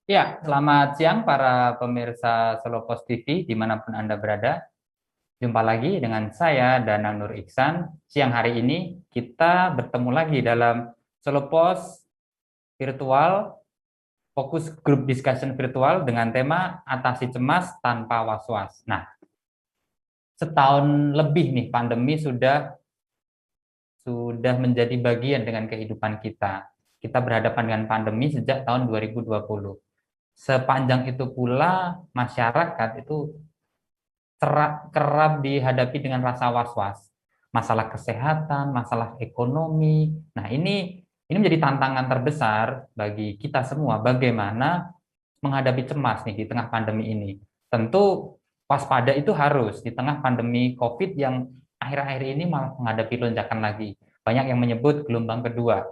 Ya, selamat siang para pemirsa Solo Post TV dimanapun Anda berada. Jumpa lagi dengan saya, Danang Nur Iksan. Siang hari ini kita bertemu lagi dalam Solo Post virtual, fokus group discussion virtual dengan tema Atasi Cemas Tanpa Was-Was. Nah, setahun lebih nih pandemi sudah menjadi bagian dengan kehidupan kita. Kita berhadapan dengan pandemi sejak tahun 2020. Sepanjang itu pula masyarakat itu kerap dihadapi dengan rasa was-was, masalah kesehatan, masalah ekonomi. Nah, ini menjadi tantangan terbesar bagi kita semua, bagaimana menghadapi cemas nih di tengah pandemi ini. Tentu waspada itu harus di tengah pandemi COVID yang akhir-akhir ini malah menghadapi lonjakan lagi. Banyak yang menyebut gelombang kedua.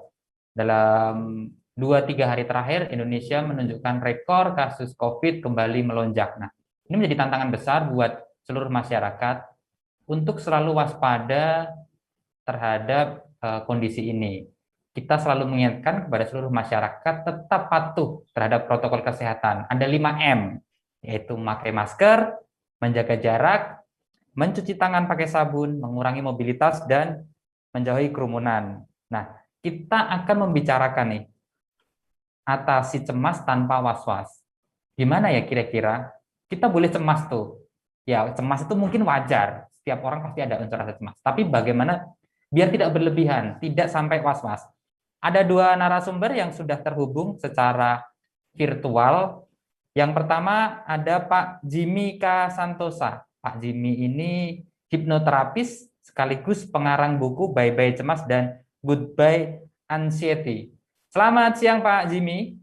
Dalam 2-3 hari terakhir, Indonesia menunjukkan rekor kasus COVID kembali melonjak. Nah, ini menjadi tantangan besar buat seluruh masyarakat untuk selalu waspada terhadap kondisi ini. Kita selalu mengingatkan kepada seluruh masyarakat tetap patuh terhadap protokol kesehatan. Ada 5M, yaitu memakai masker, menjaga jarak, mencuci tangan pakai sabun, mengurangi mobilitas, dan menjauhi kerumunan. Nah, kita akan membicarakan nih, atasi cemas tanpa was-was. Gimana ya kira-kira? Kita boleh cemas tuh. Ya, cemas itu mungkin wajar. Setiap orang pasti ada unsur rasa cemas. Tapi bagaimana biar tidak berlebihan, tidak sampai was-was. Ada dua narasumber yang sudah terhubung secara virtual. Yang pertama ada Pak Jimmy K. Santosa. Pak Jimmy ini hipnoterapis sekaligus pengarang buku Bye Bye Cemas dan Goodbye Anxiety. Selamat siang Pak Jimmy.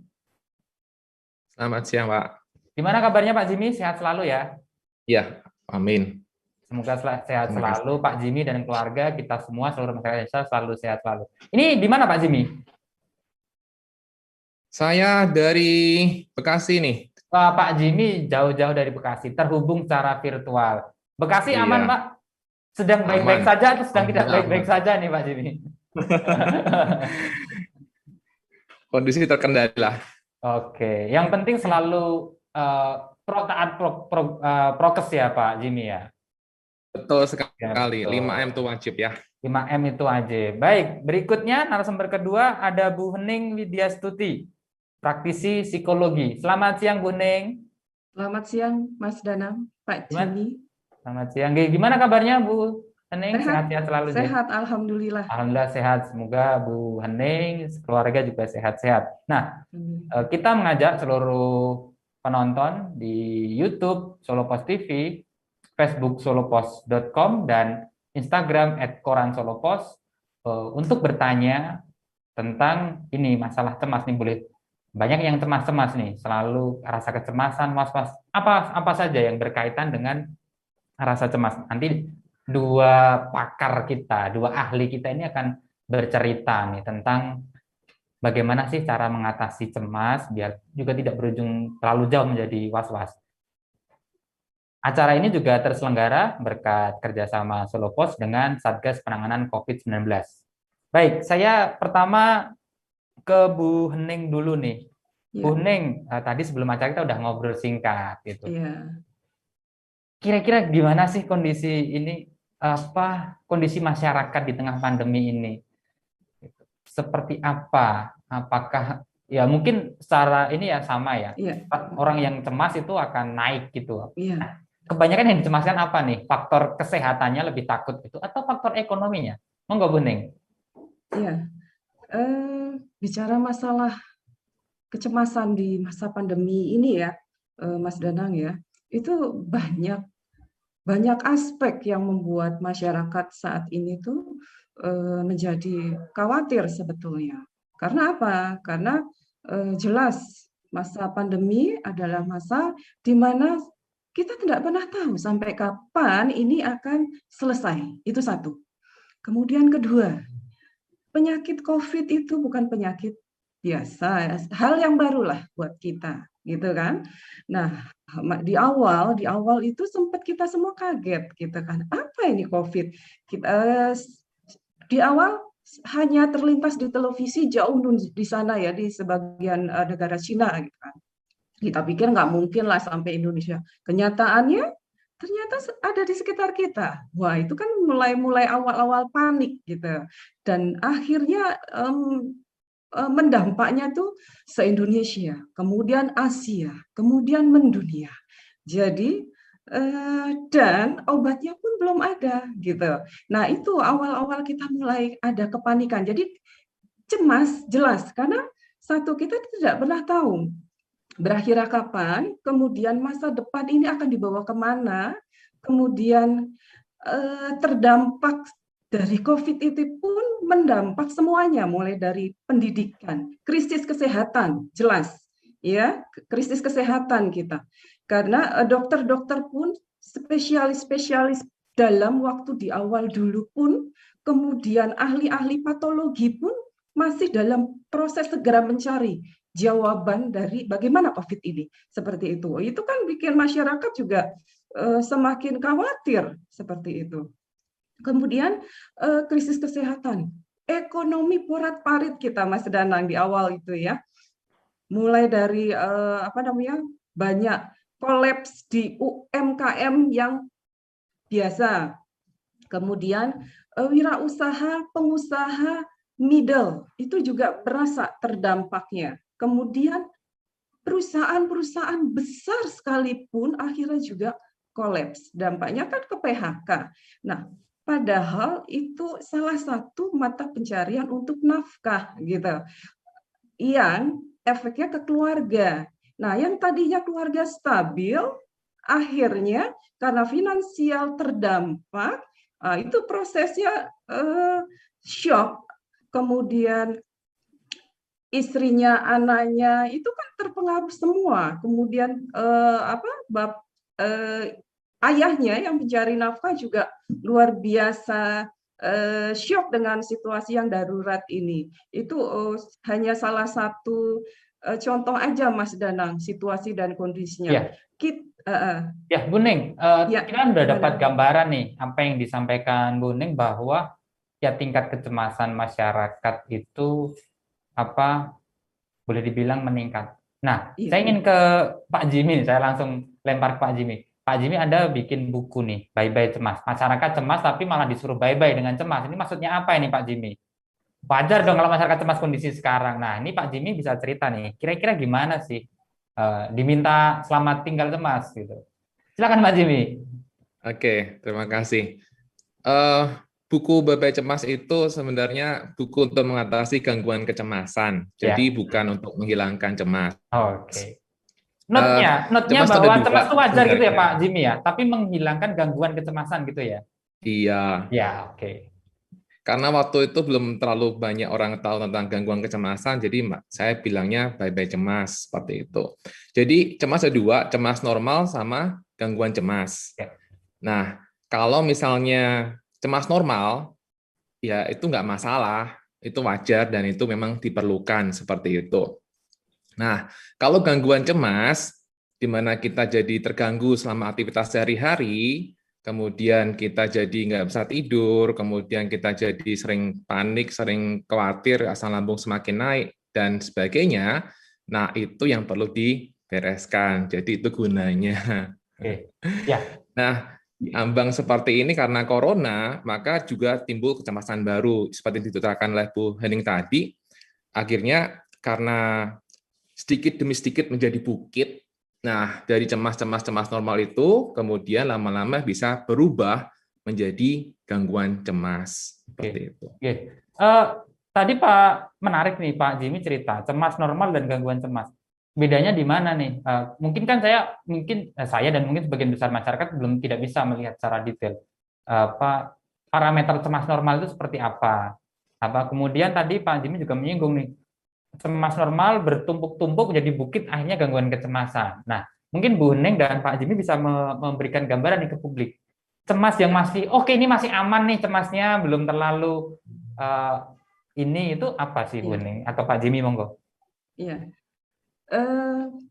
Selamat siang, Pak. Gimana kabarnya Pak Jimmy? Sehat selalu ya? Ya, amin. Semoga sehat Terima kasih. selalu Pak Jimmy dan keluarga, kita semua seluruh masyarakat Indonesia selalu sehat selalu. Ini di mana Pak Jimmy? Saya dari Bekasi nih. Wah, Pak Jimmy jauh-jauh dari Bekasi, terhubung secara virtual. Bekasi aman Iya, Pak? Sedang baik-baik aman. saja atau sedang tidak Alhamdulillah baik-baik aman. saja nih Pak Jimmy? Kondisi terkendali lah. Oke, yang penting selalu taat prokes ya Pak Jimmy ya. Betul Ya sekali. 5M betul. itu wajib ya. 5M itu aja. Baik, berikutnya narasumber kedua ada Bu Hening Widyastuti, praktisi psikologi. Selamat siang Bu Hening. Selamat siang, Mas Danang, Pak Gimana? Jimmy. Selamat siang. Gimana kabarnya Bu Hening? Sehat, Sehat-sehat selalu Ji? sehat, Alhamdulillah. Alhamdulillah sehat. Semoga Bu Hening, keluarga juga sehat-sehat. Nah, kita mengajak seluruh penonton di YouTube Solo Post TV, Facebook solopost.com, dan Instagram @koransolopos untuk bertanya tentang ini masalah cemas nih. Boleh, banyak yang cemas-cemas nih, selalu rasa kecemasan, was-was, apa saja yang berkaitan dengan rasa cemas. Nanti dua pakar kita, dua ahli kita ini akan bercerita nih tentang bagaimana sih cara mengatasi cemas biar juga tidak berujung terlalu jauh menjadi was-was. Acara ini juga terselenggara berkat kerjasama Solo Post dengan Satgas Penanganan COVID-19. Baik, saya pertama ke Bu Hening dulu nih. Ya, Bu Hening, tadi sebelum acara kita udah ngobrol singkat gitu. ya. Kira-kira gimana sih kondisi ini, kondisi masyarakat di tengah pandemi ini? Seperti apa? Apakah ya mungkin secara ini ya sama ya. Iya, Orang yang cemas itu akan naik gitu. iya, Kebanyakan yang dicemaskan apa nih? Faktor kesehatannya lebih takut itu atau faktor ekonominya? Monggo Bu Hening. iya. Bicara masalah kecemasan di masa pandemi ini ya, Mas Danang ya, itu banyak aspek yang membuat masyarakat saat ini tuh menjadi khawatir sebetulnya. Karena apa? Karena jelas masa pandemi adalah masa di mana kita tidak pernah tahu sampai kapan ini akan selesai. Itu satu. Kemudian kedua, penyakit COVID itu bukan penyakit biasa, hal yang barulah buat kita, gitu kan. Nah, di awal itu sempat kita semua kaget, gitu kan. Apa ini COVID? Kita di awal hanya terlintas di televisi jauh di sana ya, di sebagian negara Cina, gitu kan. Kita pikir nggak mungkin lah sampai Indonesia. Kenyataannya ternyata ada di sekitar kita. Wah, itu kan mulai awal-awal panik gitu. Dan akhirnya mendampaknya tuh se-Indonesia, kemudian Asia, kemudian mendunia. Jadi dan obatnya pun belum ada gitu. Nah, itu awal-awal kita mulai ada kepanikan. Jadi cemas jelas karena satu, kita tidak pernah tahu berakhirnya kapan, kemudian masa depan ini akan dibawa kemana, kemudian terdampak dari COVID itu pun mendampak semuanya, mulai dari pendidikan, krisis kesehatan, jelas, ya, krisis kesehatan kita. Karena dokter-dokter pun, spesialis-spesialis dalam waktu di awal dulu pun, kemudian ahli-ahli patologi pun masih dalam proses segera mencari jawaban dari bagaimana COVID ini. Seperti itu. Itu kan bikin masyarakat juga semakin khawatir seperti itu. Kemudian krisis kesehatan, ekonomi porat-parit kita, Mas Danang, di awal itu ya. Mulai dari banyak kolaps di UMKM yang biasa. Kemudian wirausaha, pengusaha middle itu juga berasa terdampaknya. Kemudian perusahaan-perusahaan besar sekalipun akhirnya juga kolaps. Dampaknya kan ke PHK. Nah, padahal itu salah satu mata pencarian untuk nafkah gitu. Yang efeknya ke keluarga. Nah, yang tadinya keluarga stabil, akhirnya karena finansial terdampak, itu prosesnya shock, kemudian istrinya, anaknya itu kan terpengaruh semua. Kemudian ayahnya yang mencari nafkah juga luar biasa shock dengan situasi yang darurat ini. Itu hanya salah satu contoh aja, Mas Danang, situasi dan kondisinya. Ya. Ya, Bu Ning, Ya, kita udah dapat gimana? gambaran nih apa yang disampaikan Bu Ning, bahwa ya tingkat kecemasan masyarakat itu boleh dibilang meningkat. Nah, Iya, saya ingin ke Pak Jimmy, saya langsung lempar ke Pak Jimmy. Pak Jimmy, Anda bikin buku nih, Bye-Bye Cemas. Masyarakat cemas tapi malah disuruh bye-bye dengan cemas. Ini maksudnya apa ini, Pak Jimmy? Wajar dong kalau masyarakat cemas kondisi sekarang. Nah, ini Pak Jimmy bisa cerita nih, kira-kira gimana sih diminta selamat tinggal cemas gitu. Silakan Pak Jimmy. Oke, terima kasih. Buku Bye-Bye Cemas itu sebenarnya buku untuk mengatasi gangguan kecemasan. Jadi Ya, bukan untuk menghilangkan cemas. oke. Eh, Notnya Cemas itu ada bahwa dua cemas itu wajar gitu ya sebenarnya. Pak Jimmy ya, tapi menghilangkan gangguan kecemasan gitu ya. Iya, Ya, oke. karena waktu itu belum terlalu banyak orang tahu tentang gangguan kecemasan, jadi saya bilangnya bye-bye cemas, seperti itu. Jadi cemas ada dua, cemas normal sama gangguan cemas. Ya. Nah, kalau misalnya cemas normal, ya itu nggak masalah, itu wajar dan itu memang diperlukan seperti itu. Nah, kalau gangguan cemas, di mana kita jadi terganggu selama aktivitas sehari-hari, kemudian kita jadi nggak bisa tidur, kemudian kita jadi sering panik, sering khawatir, asam lambung semakin naik, dan sebagainya. Nah, itu yang perlu dibereskan. Jadi itu gunanya. Oke. Ya, Nah, ambang seperti ini karena corona, maka juga timbul kecemasan baru. Seperti yang diterangkan oleh Bu Hening tadi, akhirnya karena sedikit demi sedikit menjadi bukit. Nah, dari cemas normal itu kemudian lama-lama bisa berubah menjadi gangguan cemas. Seperti oke. itu. Oke. Eh, Tadi Pak, menarik nih Pak Jimmy cerita cemas normal dan gangguan cemas. Bedanya di mana nih? Mungkin kan saya dan mungkin sebagian besar masyarakat belum tidak bisa melihat secara detail apa parameter cemas normal itu seperti apa. Kemudian tadi Pak Jimmy juga menyinggung nih, cemas normal bertumpuk-tumpuk jadi bukit, akhirnya gangguan kecemasan. Nah, mungkin Bu Neng dan Pak Jimmy bisa memberikan gambaran nih ke publik. Cemas yang masih oke, ini masih aman nih cemasnya, belum terlalu ini itu apa sih Bu iya, Neng atau Pak Jimmy, monggo. iya.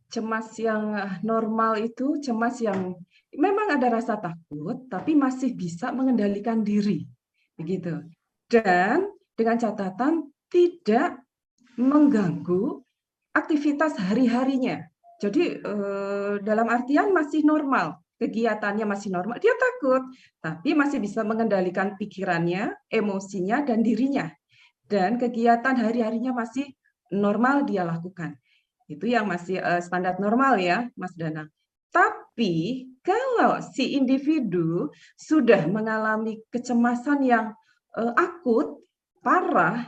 Cemas yang normal itu cemas yang memang ada rasa takut, tapi masih bisa mengendalikan diri, begitu. Dan dengan catatan tidak mengganggu aktivitas hari-harinya. Jadi dalam artian masih normal, kegiatannya masih normal, dia takut, tapi masih bisa mengendalikan pikirannya, emosinya, dan dirinya. Dan kegiatan hari-harinya masih normal dia lakukan. Itu yang masih standar normal ya, Mas Danang. Tapi kalau si individu sudah mengalami kecemasan yang akut, parah,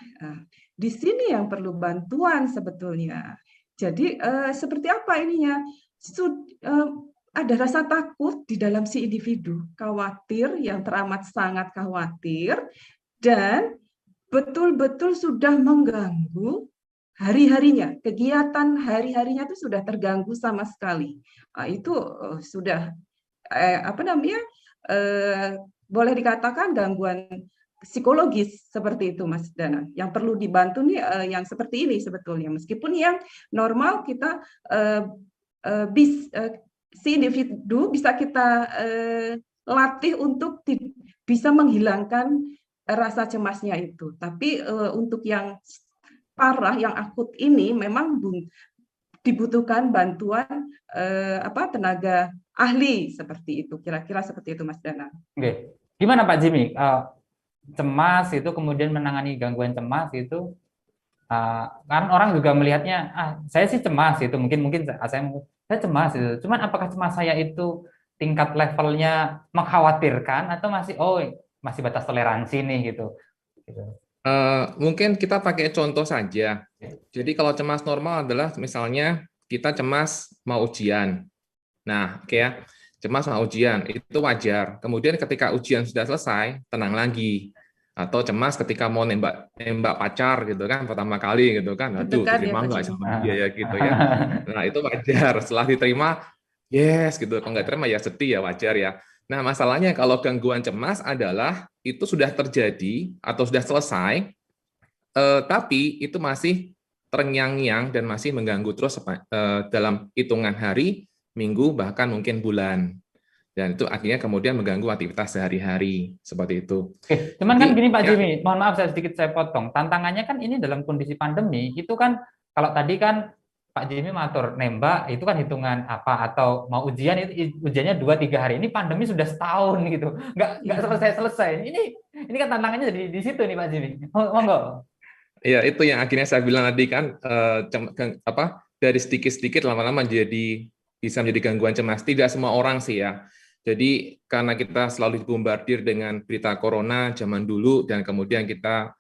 di sini yang perlu bantuan sebetulnya. Jadi seperti apa ininya? Ada rasa takut di dalam si individu, khawatir, yang teramat sangat khawatir, dan betul-betul sudah mengganggu hari-harinya, kegiatan hari-harinya itu sudah terganggu sama sekali. Itu sudah apa namanya? Boleh dikatakan gangguan psikologis seperti itu, Mas Dana. Yang perlu dibantu nih yang seperti ini sebetulnya. Meskipun yang normal kita si individu bisa kita latih untuk bisa menghilangkan rasa cemasnya itu. Tapi untuk yang parah, yang akut ini memang dibutuhkan bantuan tenaga ahli seperti itu. Kira-kira seperti itu, Mas Dana. Oke. Gimana Pak Jimmy? Cemas itu kemudian menangani gangguan cemas itu kan orang juga melihatnya saya sih cemas itu mungkin saya cemas itu. Cuman apakah cemas saya itu tingkat levelnya mengkhawatirkan atau masih batas toleransi nih gitu. Mungkin kita pakai contoh saja. Jadi kalau cemas normal adalah misalnya kita cemas mau ujian. Nah, oke ya, cemas mau ujian itu wajar. Kemudian ketika ujian sudah selesai, tenang lagi. Atau cemas ketika mau nembak pacar gitu kan, pertama kali gitu kan, aduh diterima nggak sama dia ya gitu ya. Nah itu wajar. Setelah diterima, yes gitu. Kalau nggak terima ya sedih ya wajar ya. Nah masalahnya kalau gangguan cemas adalah itu sudah terjadi atau sudah selesai, tapi itu masih terngiang-ngiang dan masih mengganggu terus dalam hitungan hari, minggu, bahkan mungkin bulan. Dan itu akhirnya kemudian mengganggu aktivitas sehari-hari seperti itu. Oke, cuman kan gini Pak Jimmy, mohon maaf saya potong. Tantangannya kan ini dalam kondisi pandemi itu kan kalau tadi kan Pak Jimmy matur nembak itu kan hitungan apa atau mau ujian itu ujiannya 2-3 hari. Ini pandemi sudah setahun gitu, nggak selesai. Ini kan tantangannya di situ nih Pak Jimmy. Monggo. Iya itu yang akhirnya saya bilang tadi kan dari sedikit-sedikit lama-lama bisa menjadi gangguan cemas. Tidak semua orang sih ya. Jadi karena kita selalu dibombardir dengan berita corona zaman dulu dan kemudian kita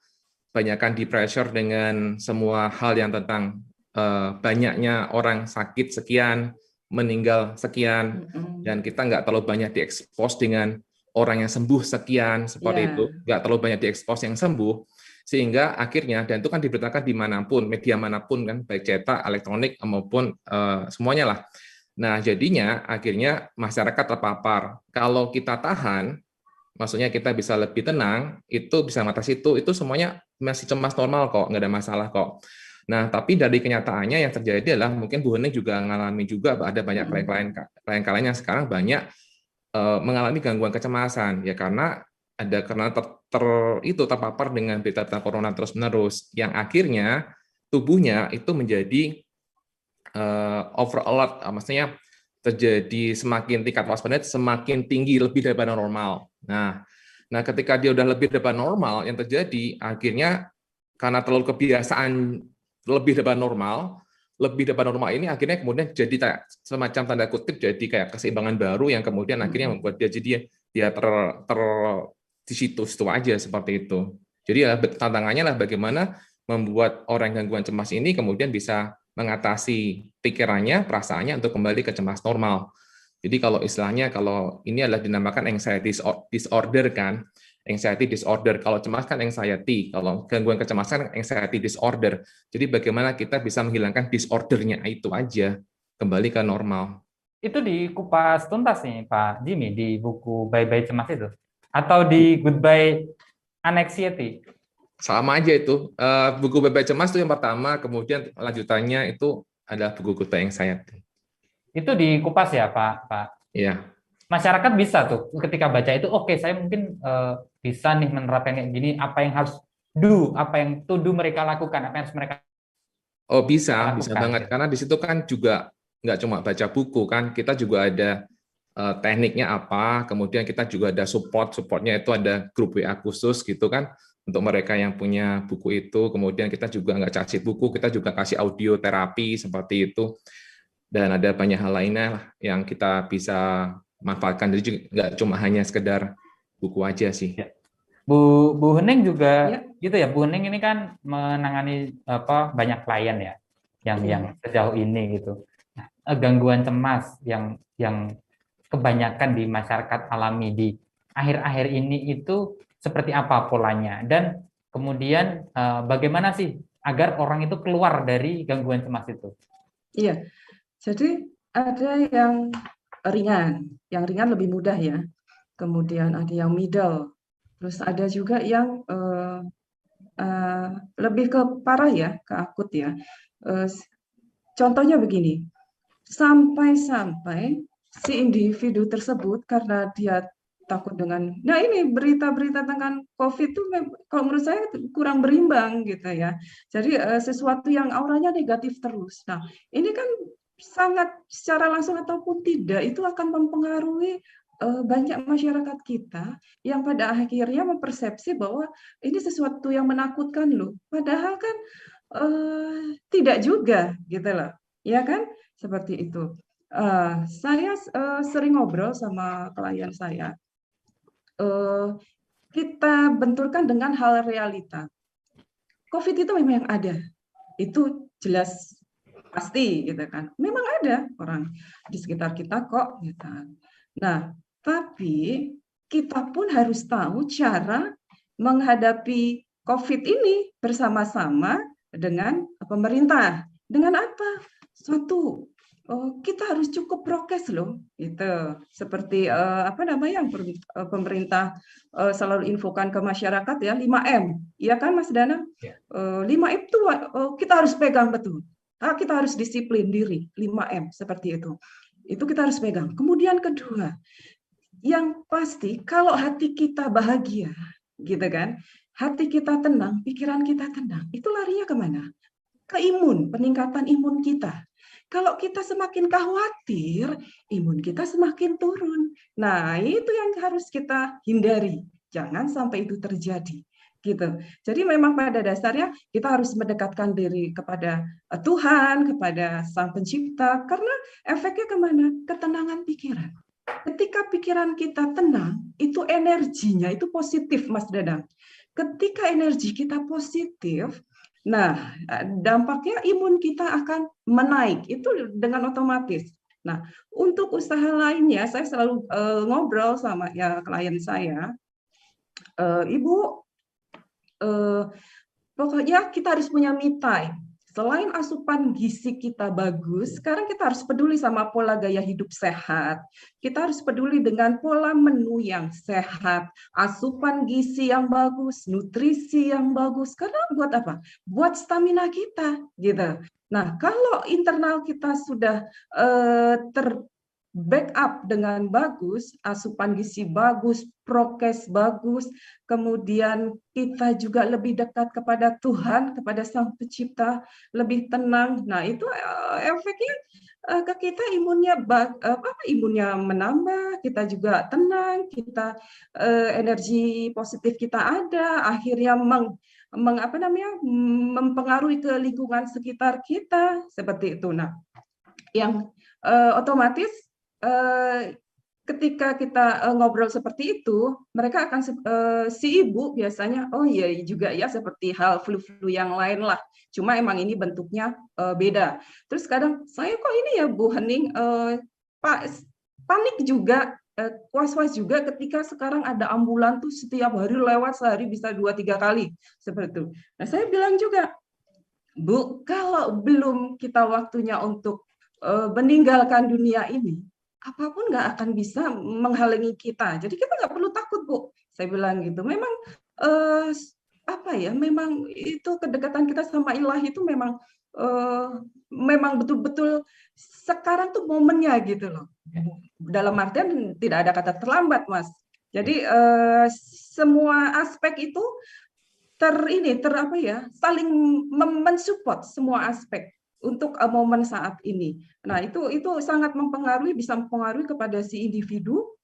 banyakkan di pressure dengan semua hal yang tentang banyaknya orang sakit sekian, meninggal sekian, dan kita nggak terlalu banyak diekspos dengan orang yang sembuh sekian seperti itu, nggak terlalu banyak diekspos yang sembuh, sehingga akhirnya dan itu kan diberitakan dimanapun, media manapun kan, baik cetak, elektronik maupun semuanya lah. Nah, jadinya akhirnya masyarakat terpapar. Kalau kita tahan, maksudnya kita bisa lebih tenang, itu bisa mengatasi itu semuanya masih cemas normal kok, nggak ada masalah kok. Nah, tapi dari kenyataannya yang terjadi adalah mungkin Bu Hening juga mengalami juga ada banyak klien-klien yang sekarang banyak mengalami gangguan kecemasan ya karena terpapar dengan berita tentang corona terus-menerus yang akhirnya tubuhnya itu menjadi over alert, maksudnya terjadi semakin tingkat waspadanya semakin tinggi lebih daripada normal. Nah, ketika dia udah lebih daripada normal, yang terjadi akhirnya karena terlalu kebiasaan lebih daripada normal ini akhirnya kemudian jadi kayak semacam tanda kutip jadi kayak keseimbangan baru yang kemudian akhirnya membuat dia jadi dia di situ aja seperti itu. Jadi ya tantangannya lah bagaimana membuat orang gangguan cemas ini kemudian bisa mengatasi pikirannya, perasaannya untuk kembali ke cemas normal. Jadi kalau istilahnya, kalau ini adalah dinamakan anxiety disorder kan, anxiety disorder. Kalau cemas kan anxiety, kalau gangguan kecemasan anxiety disorder. Jadi bagaimana kita bisa menghilangkan disordernya itu aja, kembali ke normal. Itu dikupas tuntas nih Pak Jimmy di buku Bye Bye Cemas itu? Atau di Goodbye Anxiety? Sama aja itu. Buku Bye Bye Cemas itu yang pertama, kemudian lanjutannya itu adalah buku Goodbye Anxiety. Itu dikupas ya Pak? Iya. Masyarakat bisa tuh ketika baca itu, oke, saya mungkin bisa nih menerapkan kayak gini, apa yang harus apa yang to do mereka lakukan, apa yang harus mereka bisa lakukan, banget. Karena di situ kan juga nggak cuma baca buku kan, kita juga ada tekniknya apa, kemudian kita juga ada supportnya itu ada grup WA khusus gitu kan untuk mereka yang punya buku itu. Kemudian kita juga nggak kasih buku, kita juga kasih audio terapi seperti itu, dan ada banyak hal lainnya lah yang kita bisa manfaatkan. Jadi nggak cuma hanya sekedar buku aja sih. Ya. Bu Hening juga Ya, gitu ya. Bu Hening ini kan menangani banyak klien ya, yang iya. sejauh ini gitu. Nah, gangguan cemas yang kebanyakan di masyarakat alami di akhir-akhir ini itu seperti apa polanya, dan kemudian bagaimana sih agar orang itu keluar dari gangguan cemas itu? Iya, jadi ada yang ringan lebih mudah ya. Kemudian ada yang middle, terus ada juga yang lebih ke parah ya, ke akut ya. Eh, Contohnya begini, sampai-sampai si individu tersebut karena dia takut dengan, nah ini berita-berita tentang COVID itu kalau menurut saya kurang berimbang gitu ya. Jadi sesuatu yang auranya negatif terus. Nah, ini kan sangat secara langsung ataupun tidak itu akan mempengaruhi banyak masyarakat kita yang pada akhirnya mempersepsi bahwa ini sesuatu yang menakutkan loh. Padahal kan tidak juga gitu loh. Ya kan? Seperti itu. Saya sering ngobrol sama klien saya. Kita benturkan dengan hal realita. COVID itu memang ada, itu jelas pasti gitu kan. Memang ada orang di sekitar kita kok gitu. Nah, tapi kita pun harus tahu cara menghadapi COVID ini bersama-sama dengan pemerintah. Dengan apa? Suatu kita harus cukup prokes loh, gitu. Seperti apa namanya yang pemerintah selalu infokan ke masyarakat ya, 5M. Iya kan Mas Danang? 5M itu kita harus pegang betul. Kita harus disiplin diri, 5M seperti itu. Itu kita harus pegang. Kemudian kedua, yang pasti kalau hati kita bahagia, gitu kan, hati kita tenang, pikiran kita tenang, itu larinya kemana? Ke imun, peningkatan imun kita. Kalau kita semakin khawatir, imun kita semakin turun. Nah, itu yang harus kita hindari. Jangan sampai itu terjadi. Gitu. Jadi memang pada dasarnya kita harus mendekatkan diri kepada Tuhan, kepada Sang Pencipta, karena efeknya kemana? Ketenangan pikiran. Ketika pikiran kita tenang, itu energinya itu positif, Mas Dadang. Ketika energi kita positif, nah, dampaknya imun kita akan menaik, itu dengan otomatis. Nah, untuk usaha lainnya, saya selalu ngobrol sama ya klien saya, Ibu, pokoknya kita harus punya me time. Selain asupan gizi kita bagus, sekarang kita harus peduli sama pola gaya hidup sehat. Kita harus peduli dengan pola menu yang sehat, asupan gizi yang bagus, nutrisi yang bagus. Karena buat apa? Buat stamina kita, gitu. Nah, kalau internal kita sudah backup dengan bagus, asupan gizi bagus, prokes bagus, kemudian kita juga lebih dekat kepada Tuhan, kepada Sang Pencipta, lebih tenang. Nah, itu efeknya ke kita imunnya menambah, kita juga tenang, kita energi positif kita ada, akhirnya mempengaruhi ke lingkungan sekitar kita seperti itu. Nah, yang otomatis ketika kita ngobrol seperti itu, mereka akan si ibu biasanya, oh iya juga ya seperti hal flu-flu yang lain lah. Cuma emang ini bentuknya beda. Terus kadang saya kok ini ya Bu Hening, panik juga, was-was juga ketika sekarang ada ambulan tuh setiap hari lewat, sehari bisa 2-3 kali seperti itu. Nah saya bilang juga, Bu, kalau belum kita waktunya untuk meninggalkan dunia ini, apapun nggak akan bisa menghalangi kita. Jadi kita nggak perlu takut, Bu. Saya bilang gitu. Memang memang itu kedekatan kita sama ilahi itu memang betul-betul sekarang tuh momennya gitu loh. Dalam artian tidak ada kata terlambat, Mas. Jadi semua aspek itu saling mensupport semua aspek. untuk momen saat ini. Nah, itu sangat bisa mempengaruhi kepada si individu,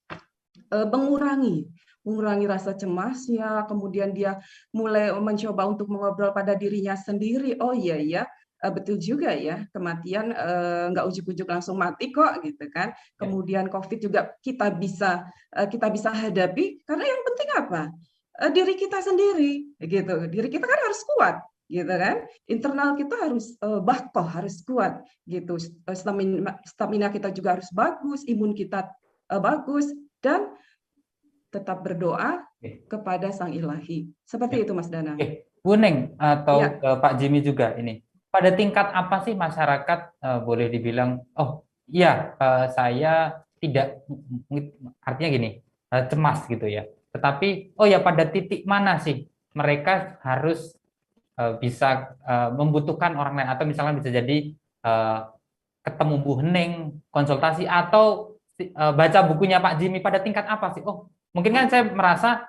mengurangi rasa cemasnya, kemudian dia mulai mencoba untuk mengobrol pada dirinya sendiri. Oh iya ya, betul juga ya, kematian nggak ujuk-ujuk langsung mati kok, gitu kan. Kemudian COVID juga kita bisa hadapi, karena yang penting apa? Diri kita sendiri, gitu. Diri kita kan harus kuat, gitu kan. Internal kita harus bakoh, harus kuat, gitu. Stamina kita juga harus bagus, imun kita bagus, dan tetap berdoa kepada Sang Ilahi. Seperti itu, Mas Danang. Bu Neng atau Ya. Pak Jimmy juga ini. Pada tingkat apa sih masyarakat boleh dibilang, oh iya saya tidak, artinya gini, cemas gitu ya. Tetapi, oh ya pada titik mana sih mereka harus bisa membutuhkan orang lain, atau misalnya bisa jadi ketemu Bu Hening, konsultasi, atau baca bukunya Pak Jimmy, pada tingkat apa sih? Oh, mungkin kan saya merasa,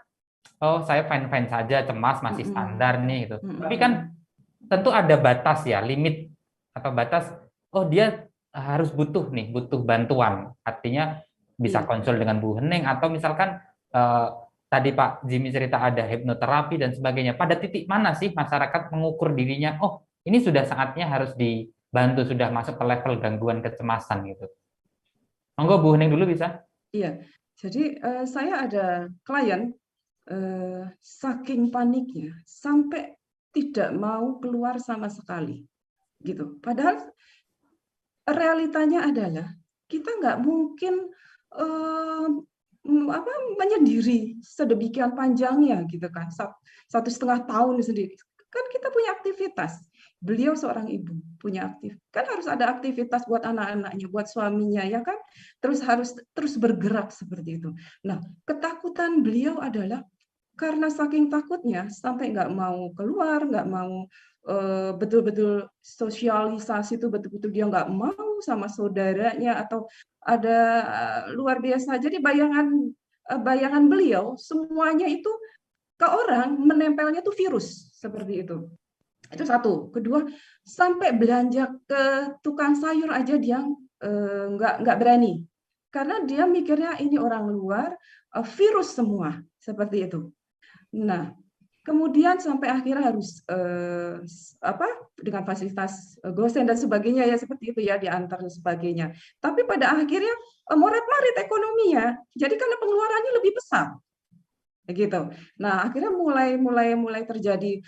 oh saya fine-fine saja, cemas masih standar nih gitu. Tapi kan tentu ada batas ya, limit atau batas, oh dia harus butuh bantuan. Artinya bisa konsul dengan Bu Hening, atau misalkan tadi Pak Jimmy cerita ada hipnoterapi dan sebagainya. Pada titik mana sih masyarakat mengukur dirinya, oh ini sudah saatnya harus dibantu, sudah masuk ke level gangguan kecemasan gitu. Monggo Bu Hening dulu bisa. Iya, jadi saya ada klien saking paniknya sampai tidak mau keluar sama sekali, gitu. Padahal realitanya adalah kita nggak mungkin menyendiri sedemikian panjangnya, gitu kan, 1,5 tahun sendiri. Kan kita punya aktivitas. Beliau seorang ibu, punya kan harus ada aktivitas buat anak-anaknya, buat suaminya, ya kan? Harus terus bergerak seperti itu. Nah, ketakutan beliau adalah karena saking takutnya sampai nggak mau keluar, nggak mau betul-betul sosialisasi, itu betul-betul dia nggak mau sama saudaranya, atau ada luar biasa. Jadi bayangan beliau semuanya itu ke orang menempelnya tuh virus seperti itu. Itu satu. Kedua, sampai belanja ke tukang sayur aja dia nggak berani, karena dia mikirnya ini orang luar, virus semua, seperti itu. Nah, kemudian sampai akhirnya harus dengan fasilitas gosen dan sebagainya ya, seperti itu ya, diantar dan sebagainya. Tapi pada akhirnya morat-marit ekonominya, jadi karena pengeluarannya lebih besar, gitu. Nah, akhirnya mulai terjadi,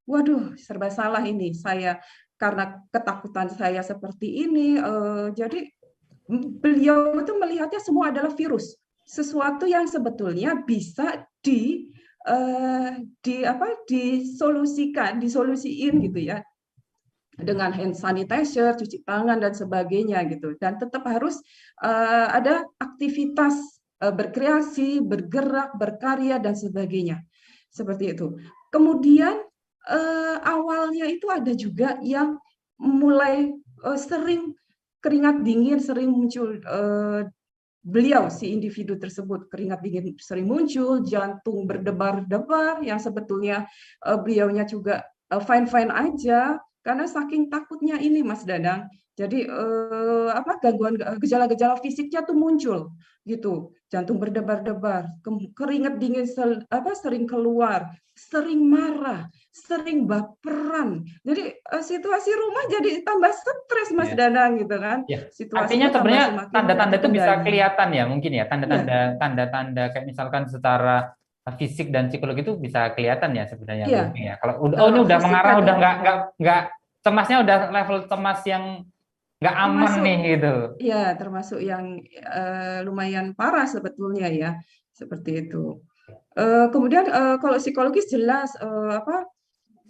waduh, serba salah ini saya, karena ketakutan saya seperti ini. Jadi beliau itu melihatnya semua adalah virus, sesuatu yang sebetulnya bisa disolusiin gitu ya, dengan hand sanitizer, cuci tangan dan sebagainya gitu. Dan tetap harus ada aktivitas berkreasi, bergerak, berkarya dan sebagainya. Seperti itu. Kemudian awalnya itu ada juga yang mulai sering keringat dingin, sering muncul, beliau si individu tersebut keringat dingin sering muncul, jantung berdebar-debar, yang sebetulnya beliaunya juga fine-fine aja, karena saking takutnya ini, Mas Dadang. Jadi gangguan, gejala-gejala fisiknya tuh muncul gitu, jantung berdebar-debar, keringat dingin sering keluar, sering marah, sering baperan. Jadi situasi rumah jadi tambah stres, Mas Danang, gitu kan. Ya. Situasinya Artinya sebenarnya semakin tanda-tanda itu bisa terkendali. kelihatan ya, mungkin ya, tanda-tanda kayak misalkan secara fisik dan psikologi itu bisa kelihatan ya sebenarnya, Bu, Iya, ya. Kalau udah, oh ini kalau udah fisik mengarah, udah ada nggak cemasnya udah level cemas yang nggak aman termasuk, nih gitu. ya termasuk yang lumayan parah sebetulnya ya, seperti itu. Kemudian kalau psikologis jelas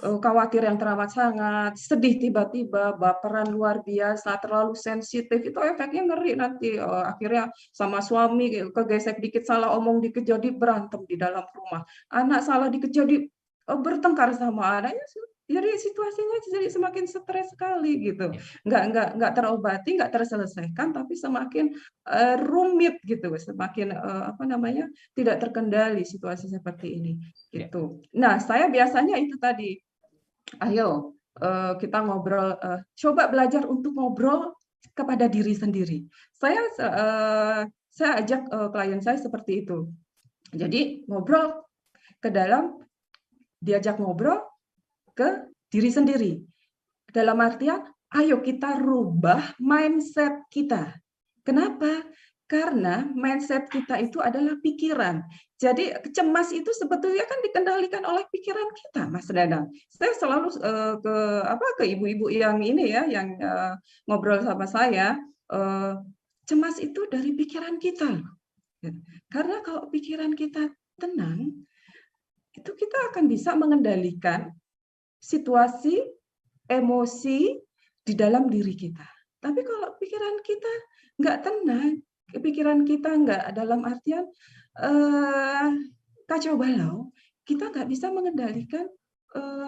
khawatir yang teramat sangat, sedih tiba-tiba, baperan luar biasa, terlalu sensitif, itu efeknya ngeri nanti. Akhirnya sama suami kegesek dikit, salah omong dikit jadi berantem di dalam rumah. Anak salah dikit jadi bertengkar sama anaknya. Jadi situasinya jadi semakin stres sekali gitu. Nggak terobati, nggak terselesaikan, tapi semakin rumit gitu, semakin tidak terkendali situasi seperti ini gitu. Nah, saya biasanya itu tadi, ayo kita ngobrol, coba belajar untuk ngobrol kepada diri sendiri. Saya ajak klien saya seperti itu. Jadi ngobrol diajak ngobrol ke diri sendiri. Dalam artian, ayo kita rubah mindset kita. Kenapa? Karena mindset kita itu adalah pikiran. Jadi cemas itu sebetulnya kan dikendalikan oleh pikiran kita, Mas Danang. Saya selalu ke ibu-ibu yang ini ya, yang ngobrol sama saya, cemas itu dari pikiran kita. Karena kalau pikiran kita tenang, itu kita akan bisa mengendalikan situasi, emosi di dalam diri kita. Tapi kalau pikiran kita nggak tenang, pikiran kita nggak dalam artian kacau balau, kita nggak bisa mengendalikan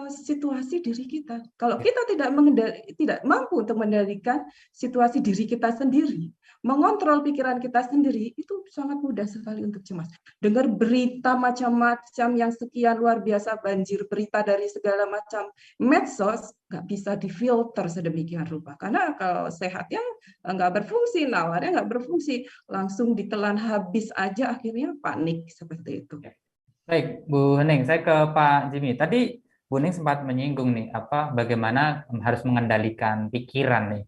situasi diri kita. Kalau kita tidak mampu untuk mengendalikan situasi diri kita sendiri, mengontrol pikiran kita sendiri, itu sangat mudah sekali untuk cemas. Dengar berita macam-macam yang sekian luar biasa, banjir berita dari segala macam medsos, nggak bisa difilter sedemikian rupa. Karena kalau sehatnya nggak berfungsi, nawarnya nggak berfungsi, langsung ditelan habis aja, akhirnya panik seperti itu. Baik, Bu Hening, saya ke Pak Jimmy. Tadi Bu Hening sempat menyinggung nih, bagaimana harus mengendalikan pikiran nih,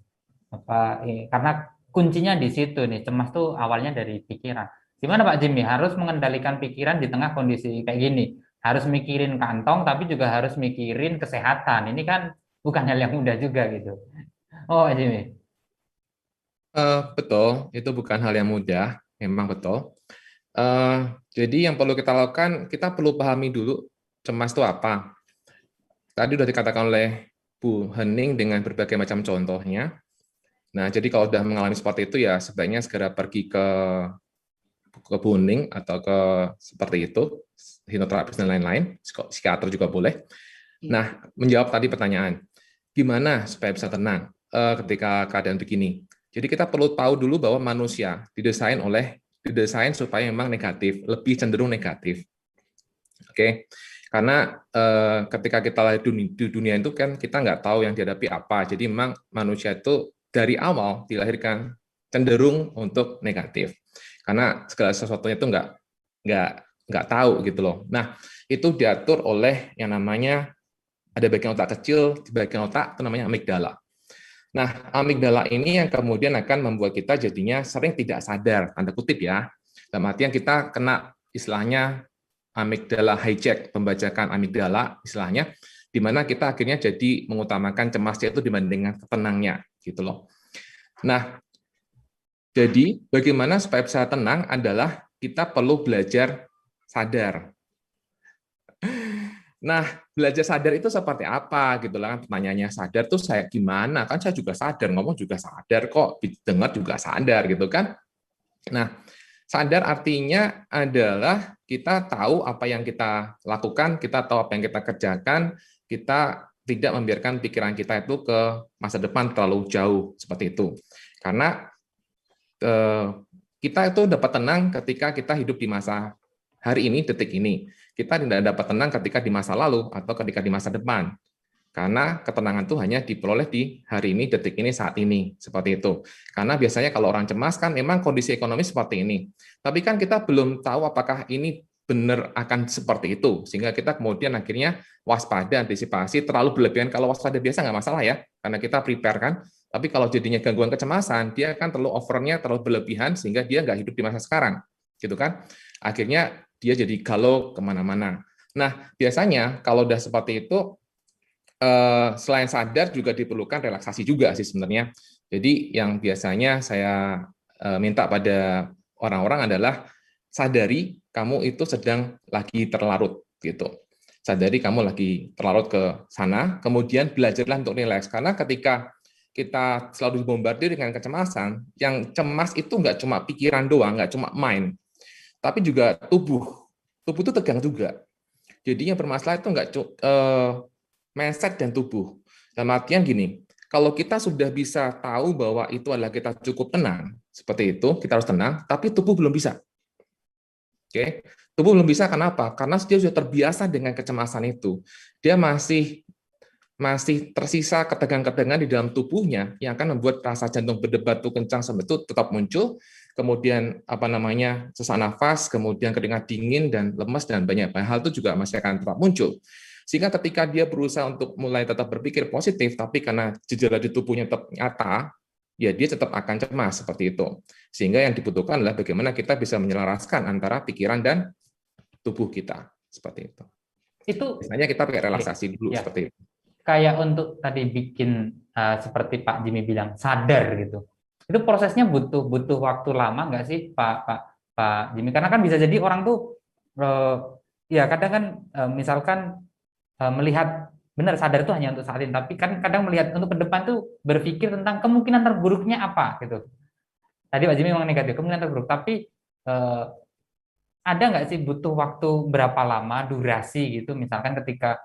karena kuncinya di situ nih, cemas tuh awalnya dari pikiran. Gimana Pak Jimmy harus mengendalikan pikiran di tengah kondisi kayak gini? Harus mikirin kantong, tapi juga harus mikirin kesehatan. Ini kan bukan hal yang mudah juga gitu. Oh, Pak Jimmy. Betul, itu bukan hal yang mudah, memang betul. Jadi yang perlu kita lakukan, kita perlu pahami dulu cemas itu apa. Tadi sudah dikatakan oleh Bu Hening dengan berbagai macam contohnya. Nah, jadi kalau sudah mengalami seperti itu, ya sebaiknya segera pergi ke Bu Hening atau ke seperti itu, hipnoterapis dan lain-lain, psikiater juga boleh. Nah, menjawab tadi pertanyaan, gimana supaya bisa tenang ketika keadaan begini? Jadi kita perlu tahu dulu bahwa manusia didesain supaya memang negatif, lebih cenderung negatif. Oke, karena ketika kita lahir di dunia itu kan kita nggak tahu yang dihadapi apa. Jadi memang manusia itu dari awal dilahirkan cenderung untuk negatif. Karena segala sesuatunya itu nggak tahu gitu loh. Nah, itu diatur oleh yang namanya ada bagian otak kecil, di bagian otak itu namanya amigdala. Nah, amigdala ini yang kemudian akan membuat kita jadinya sering tidak sadar, tanda kutip ya. Dalam artian kita kena istilahnya amigdala hijack, pembajakan amigdala istilahnya, di mana kita akhirnya jadi mengutamakan cemasnya itu dibandingkan tenangnya, gitu loh. Nah, jadi bagaimana supaya bisa tenang adalah kita perlu belajar sadar. Nah, belajar sadar itu seperti apa gitu lah kan pertanyaannya, sadar tuh saya gimana? Kan saya juga sadar, ngomong juga sadar kok, dengar juga sadar gitu kan. Nah, sadar artinya adalah kita tahu apa yang kita lakukan, kita tahu apa yang kita kerjakan, kita tidak membiarkan pikiran kita itu ke masa depan terlalu jauh seperti itu. Karena kita itu dapat tenang ketika kita hidup di masa hari ini, detik ini. Kita tidak dapat tenang ketika di masa lalu atau ketika di masa depan. Karena ketenangan itu hanya diperoleh di hari ini, detik ini, saat ini. Seperti itu. Karena biasanya kalau orang cemas kan memang kondisi ekonomi seperti ini. Tapi kan kita belum tahu apakah ini benar akan seperti itu. Sehingga kita kemudian akhirnya waspada, antisipasi, terlalu berlebihan. Kalau waspada biasa nggak masalah ya, karena kita prepare kan. Tapi kalau jadinya gangguan kecemasan, dia kan terlalu overnya, terlalu berlebihan, sehingga dia nggak hidup di masa sekarang. Gitu kan. Akhirnya dia jadi galau kemana-mana. Nah, biasanya kalau udah seperti itu, selain sadar juga diperlukan relaksasi juga sih sebenarnya. Jadi yang biasanya saya minta pada orang-orang adalah sadari kamu itu sedang lagi terlarut gitu. Sadari kamu lagi terlarut ke sana, kemudian belajarlah untuk rileks. Karena ketika kita selalu dibombardir dengan kecemasan, yang cemas itu nggak cuma pikiran doang, nggak cuma mind, tapi juga tubuh. Tubuh itu tegang juga. Jadi yang bermasalah itu nggak mindset dan tubuh. Dalam artian gini, kalau kita sudah bisa tahu bahwa itu adalah kita cukup tenang, seperti itu, kita harus tenang, tapi tubuh belum bisa. Oke, tubuh belum bisa kenapa? Karena dia sudah terbiasa dengan kecemasan itu. Dia masih masih tersisa ketegangan-ketegangan di dalam tubuhnya yang akan membuat rasa jantung berdebar tuh kencang sampai itu tetap muncul, kemudian sesak nafas, kemudian keringat dingin dan lemas dan banyak hal itu juga masih akan tetap muncul. Sehingga ketika dia berusaha untuk mulai tetap berpikir positif, tapi karena gejala di tubuhnya tetap nyata, ya dia tetap akan cemas seperti itu. Sehingga yang dibutuhkan adalah bagaimana kita bisa menyelaraskan antara pikiran dan tubuh kita seperti itu. Itu Biasanya kita pakai relaksasi dulu ya, seperti itu. kayak untuk tadi bikin seperti Pak Jimmy bilang sadar gitu. Itu prosesnya butuh waktu lama nggak sih Pak Jimmy? Karena kan bisa jadi orang tuh ya kadang kan misalkan melihat benar sadar itu hanya untuk saat ini, tapi kan kadang melihat untuk ke depan tuh berpikir tentang kemungkinan terburuknya apa gitu. Tadi Pak Jimmy memang negatif kemungkinan terburuk, tapi ada nggak sih butuh waktu berapa lama durasi gitu, misalkan ketika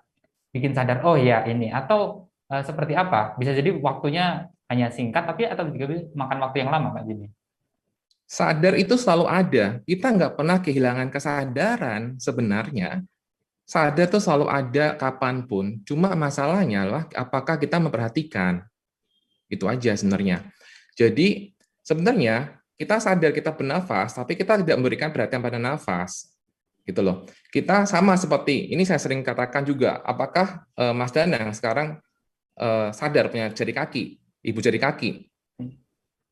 bikin sadar oh ya ini, atau seperti apa? Bisa jadi waktunya hanya singkat tapi atau juga makan waktu yang lama Pak Jimmy. Sadar itu selalu ada. Kita nggak pernah kehilangan kesadaran sebenarnya. Sadar itu selalu ada kapanpun. Cuma masalahnya adalah apakah kita memperhatikan. Itu aja sebenarnya. Jadi sebenarnya kita sadar kita bernafas, tapi kita tidak memberikan perhatian pada nafas. Gitu loh. Kita sama seperti ini saya sering katakan juga. Apakah Mas Danang sekarang sadar punya jari kaki, ibu jari kaki?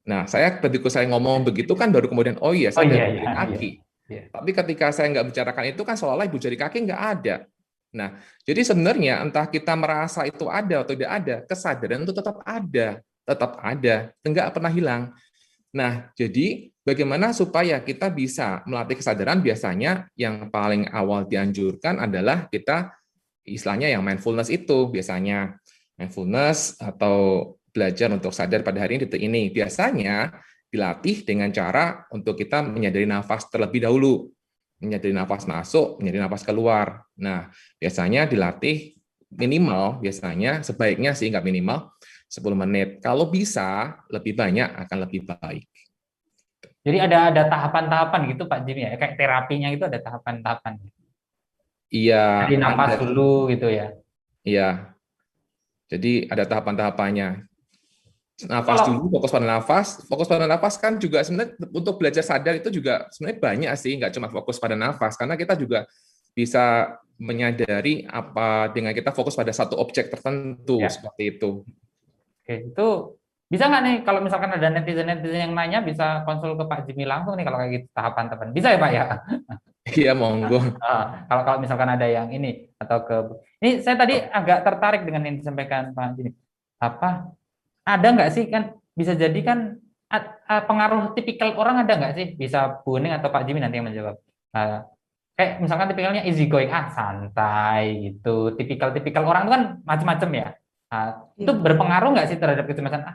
Nah, ketika saya ngomong begitu kan baru kemudian oh iya Oh sadar iya ibu iya jari kaki. iya. Tapi ketika saya nggak bicarakan itu kan seolah-olah ibu jari kaki nggak ada. Nah, jadi sebenarnya entah kita merasa itu ada atau tidak ada, kesadaran itu tetap ada, nggak pernah hilang. Nah, jadi bagaimana supaya kita bisa melatih kesadaran? Biasanya yang paling awal dianjurkan adalah kita istilahnya yang mindfulness itu biasanya mindfulness atau belajar untuk sadar pada hari ini detik ini. Biasanya dilatih dengan cara untuk kita menyadari nafas terlebih dahulu. Menyadari nafas masuk, menyadari nafas keluar. Nah, biasanya dilatih minimal, biasanya sebaiknya sih nggak minimal 10 menit. Kalau bisa, lebih banyak akan lebih baik. Jadi ada tahapan-tahapan gitu Pak Jimmy ya, kayak terapinya itu ada tahapan-tahapan. Iya, Dari nafas ada. dulu gitu ya. Iya. Jadi ada tahapan-tahapannya. Nafas Kalau dulu, fokus pada nafas kan juga sebenarnya untuk belajar sadar itu juga sebenarnya banyak sih, nggak cuma fokus pada nafas, karena kita juga bisa menyadari apa dengan kita fokus pada satu objek tertentu, ya, seperti itu. oke, itu bisa nggak nih kalau misalkan ada netizen-netizen yang nanya bisa konsul ke Pak Jimmy langsung nih kalau kayak gitu tahapan-tahapan. Bisa ya Pak ya? Iya, monggo. Kalau misalkan ada yang ini atau ke ini saya tadi agak tertarik dengan yang disampaikan Pak Jimmy. Apa ada nggak sih kan bisa jadi kan pengaruh tipikal orang ada nggak sih? Bisa Bu Ning atau Pak Jimmy nanti yang menjawab. Kayak misalkan tipikalnya easy going, santai gitu. Tipikal-tipikal orang itu kan macam-macam ya. Itu Iya. berpengaruh nggak sih terhadap kecemasan?